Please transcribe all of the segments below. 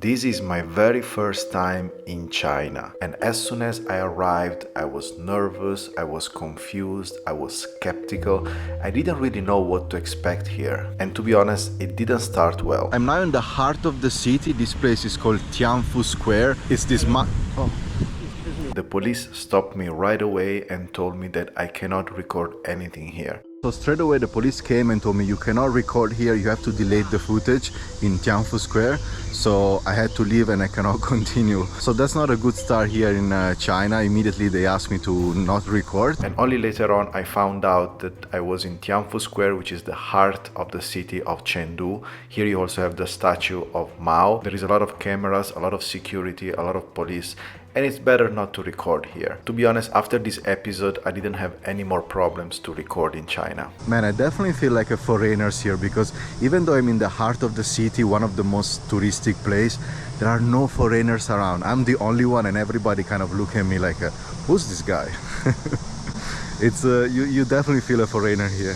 This is my very first time in China, and as soon as I arrived, I was nervous, I was confused, I was skeptical. I didn't really know what to expect here, and to be honest, it didn't start well. I'm now in the heart of the city. This place is called Tianfu Square. It's this The police stopped me right away and told me that I cannot record anything here. So straight away the police came and told me you cannot record here, you have to delete the footage in Tianfu Square. So I had to leave and I cannot continue. So that's not a good start here in China. Immediately they asked me to not record. And only later on I found out that I was in Tianfu Square, which is the heart of the city of Chengdu. Here you also have the statue of Mao. There is a lot of cameras, a lot of security, a lot of police. And it's better not to record here. To be honest, after this episode, I didn't have any more problems to record in China. Man, I definitely feel like a foreigner here because even though I'm in the heart of the city, one of the most touristic place, there are no foreigners around. I'm the only one and everybody kind of look at me like, who's this guy? It's you definitely feel a foreigner here.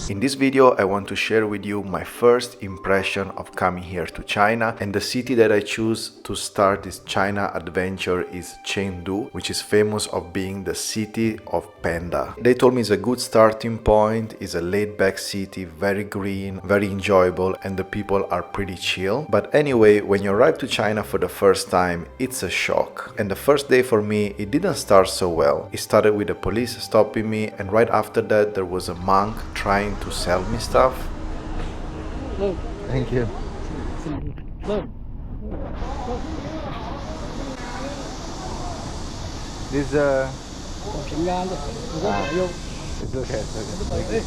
In this video, I want to share with you my first impression of coming here to China, and the city that I choose to start this China adventure is Chengdu, which is famous of being the city of panda. They told me it's a good starting point, it's a laid-back city, very green, very enjoyable, and the people are pretty chill. But anyway, when you arrive to China for the first time, it's a shock. And the first day for me, it didn't start so well. It started with the police stopping me, and right after that there was a monk trying to sell me stuff. Thank you. This it's okay.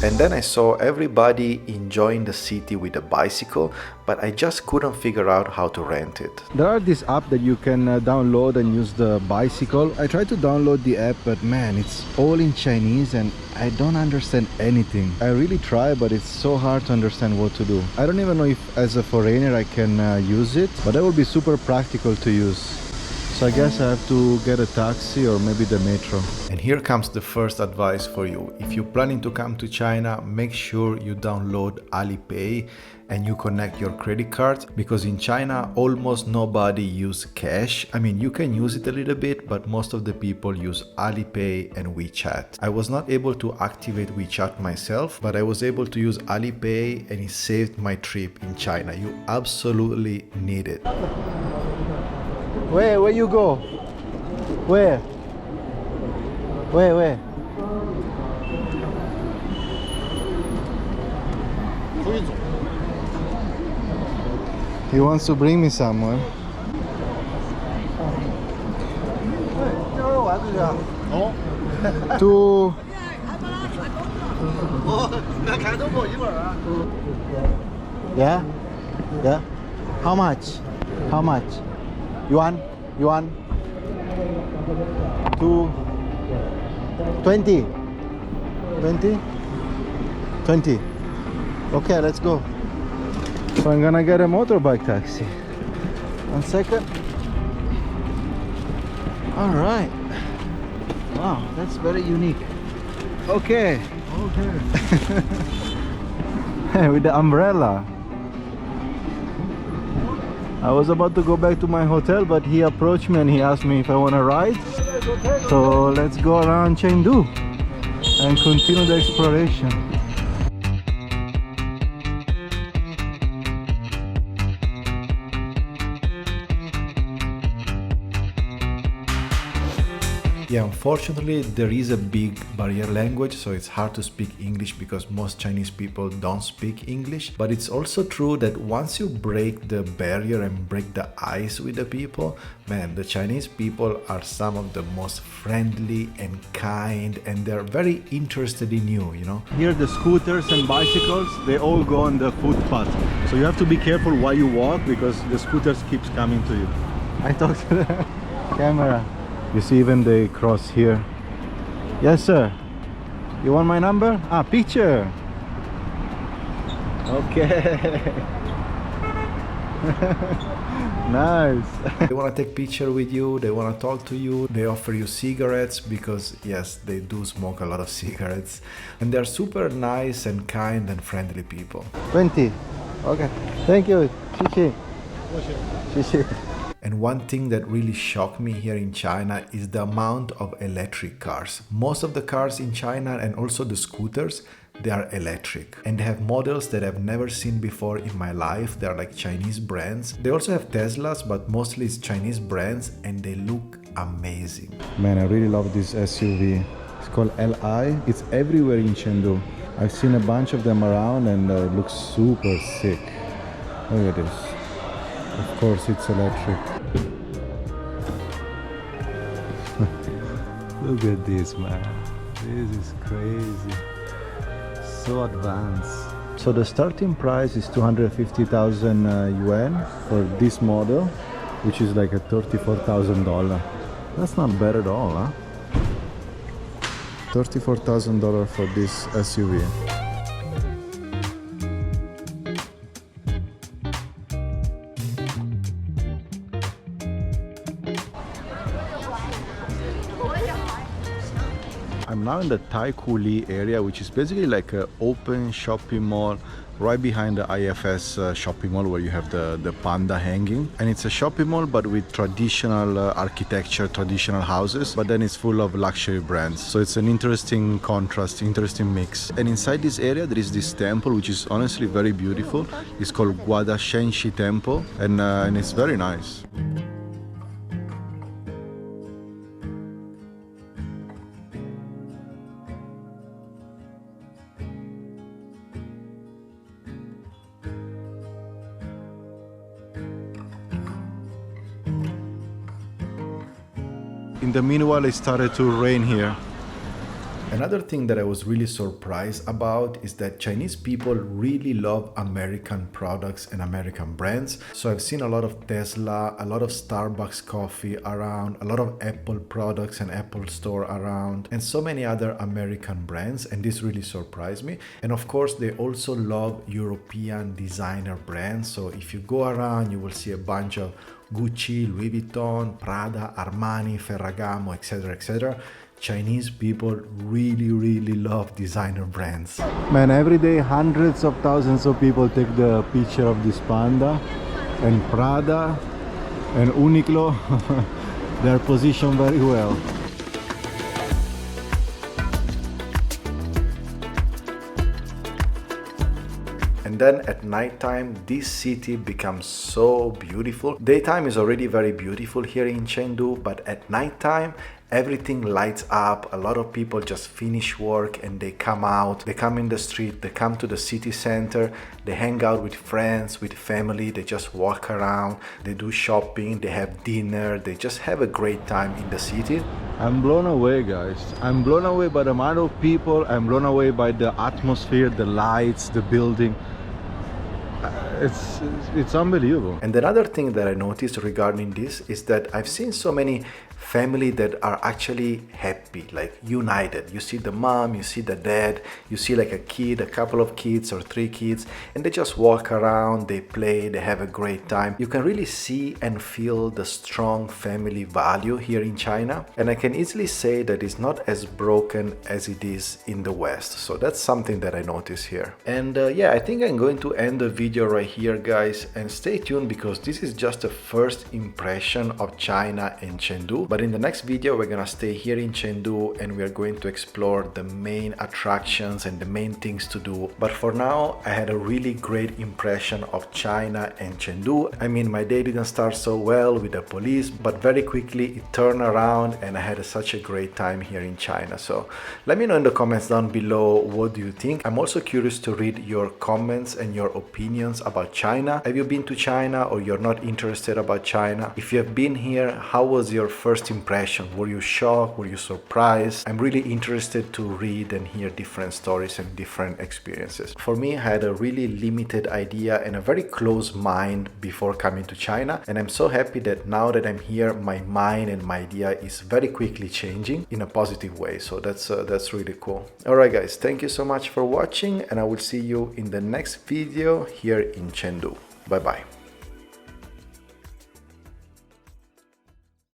And then I saw everybody enjoying the city with a bicycle, but I just couldn't figure out how to rent it. There are this app that you can download and use the bicycle. I tried to download the app, but man, it's all in Chinese and I don't understand anything. I really try, but it's so hard to understand what to do. I don't even know if as a foreigner I can use it, but that would be super practical to use. So I guess I have to get a taxi or maybe the metro. And here comes the first advice for you. If you're planning to come to China, make sure you download Alipay and you connect your credit card, because in China almost nobody use cash. I mean, you can use it a little bit, but most of the people use Alipay and WeChat. I was not able to activate WeChat myself, but I was able to use Alipay and it saved my trip in China. You absolutely need it. Where you go? Where? He wants to bring me somewhere. To Yeah? How much? Yuan? 2 20? Okay, let's go. So I'm gonna get a motorbike taxi. 1 second. All right. Wow, that's very unique. Okay. With the umbrella. I was about to go back to my hotel, but he approached me and he asked me if I want to ride. So let's go around Chengdu and continue the exploration. Yeah, unfortunately there is a big barrier language, so it's hard to speak English because most Chinese people don't speak English. But it's also true that once you break the barrier and break the ice with the people, man, the Chinese people are some of the most friendly and kind, and they're very interested in you, you know. Here the scooters and bicycles, they all go on the footpath. So you have to be careful while you walk because the scooters keeps coming to you. I talked to the camera. You see, even they cross here. Yes, sir. You want my number? Picture. Okay. Nice. They want to take picture with you, they want to talk to you, they offer you cigarettes because yes, they do smoke a lot of cigarettes, and they're super nice and kind and friendly people. 20. Okay, thank you. Chichi. And one thing that really shocked me here in China is the amount of electric cars. Most of the cars in China and also the scooters, they are electric. And they have models that I've never seen before in my life. They're like Chinese brands. They also have Teslas, but mostly it's Chinese brands and they look amazing. Man, I really love this SUV. It's called Li. It's everywhere in Chengdu. I've seen a bunch of them around and it looks super sick. Look at this. Of course it's electric. Look at this, man. This is crazy. So advanced. So the starting price is 250,000 yuan for this model, which is like a $34,000. That's not bad at all, huh? $34,000 for this SUV. I'm now in the Taikoo Li area, which is basically like an open shopping mall right behind the IFS shopping mall where you have the panda hanging. And it's a shopping mall but with traditional architecture, traditional houses, but then it's full of luxury brands. So it's an interesting contrast, interesting mix. And inside this area there is this temple which is honestly very beautiful. It's called Gudashengci temple and it's very nice. In the meanwhile, it started to rain here. Another thing that I was really surprised about is that Chinese people really love American products and American brands. So I've seen a lot of Tesla, a lot of Starbucks coffee around, a lot of Apple products and Apple Store around, and so many other American brands, and this really surprised me. And of course, they also love European designer brands. So if you go around, you will see a bunch of Gucci, Louis Vuitton, Prada, Armani, Ferragamo, etc., etc. Chinese people really love designer brands. Man, every day hundreds of thousands of people take the picture of this panda, and Prada and Uniqlo they're positioned very well. And then at nighttime, this city becomes so beautiful. Daytime is already very beautiful here in Chengdu, but at nighttime, everything lights up. A lot of people just finish work and they come out, they come in the street, they come to the city center, they hang out with friends, with family, they just walk around, they do shopping, they have dinner, they just have a great time in the city. I'm blown away, guys. I'm blown away by the amount of people, I'm blown away by the atmosphere, the lights, the building. It's unbelievable. And another thing that I noticed regarding this is that I've seen so many family that are actually happy, like united. You see the mom, you see the dad, you see like a kid, a couple of kids or 3 kids, and they just walk around, they play, they have a great time. You can really see and feel the strong family value here in China, and I can easily say that it's not as broken as it is in the West. So that's something that I notice here. And yeah, I think I'm going to end the video right here, guys, and stay tuned because this is just a first impression of China and Chengdu. But in the next video, we're gonna stay here in Chengdu and we're going to explore the main attractions and the main things to do. But for now, I had a really great impression of China and Chengdu. I mean, my day didn't start so well with the police, but very quickly it turned around and I had such a great time here in China. So let me know in the comments down below, what do you think? I'm also curious to read your comments and your opinions about China. Have you been to China or you're not interested about China? If you have been here, how was your first impression? Were you shocked? Were you surprised? I'm really interested to read and hear different stories and different experiences. For me, I had a really limited idea and a very closed mind before coming to China, and I'm so happy that now that I'm here, my mind and my idea is very quickly changing in a positive way. So that's really cool. Alright guys, thank you so much for watching, and I will see you in the next video here in Chengdu. Bye bye.